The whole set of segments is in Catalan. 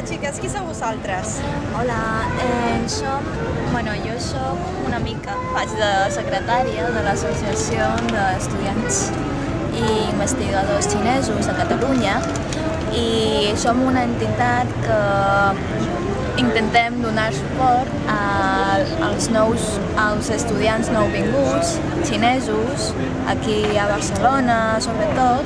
xiques, qui sou vosaltres? Hola, jo soc una mica, faig de secretària de l'Associació d'Estudiants i Investigadors Xinesos de Catalunya i som una entitat que intentem donar suport als estudiants nouvinguts xinesos aquí a Barcelona sobretot,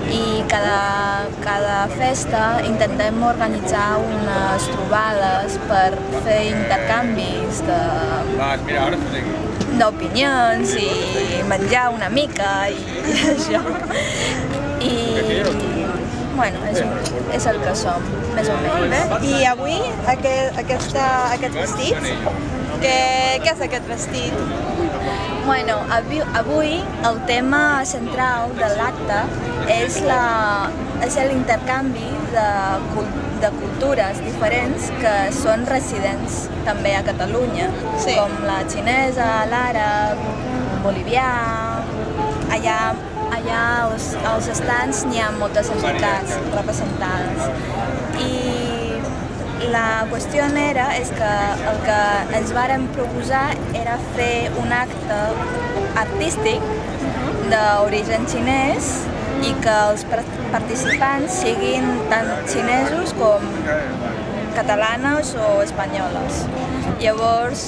i cada festa intentem organitzar unes trobades per fer intercanvis d'opinions i menjar una mica i això. Bueno, és el que som, més o menys. I avui, aquests vestits? Què és aquest vestit? Bueno, avui el tema central de l'acte és l'intercanvi de cultures diferents que són residents també a Catalunya, com la xinesa, l'àrab, el bolivià. Allà als estands n'hi ha moltes entitats representades. I la qüestió és que el que ens vàrem proposar era fer un acte artístic d'origen xinès i que els participants siguin tant xinesos com catalanes o espanyoles. Llavors,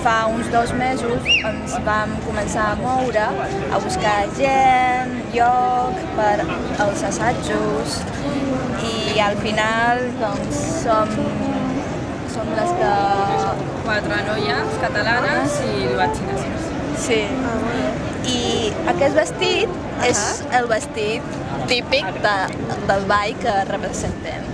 fa uns 2 mesos ens vam començar a moure, a buscar gent, lloc per als assajos i al final som les que... 4 noies catalanes i 2 xineses. Sí. I aquest vestit és el vestit típic del ball que representem.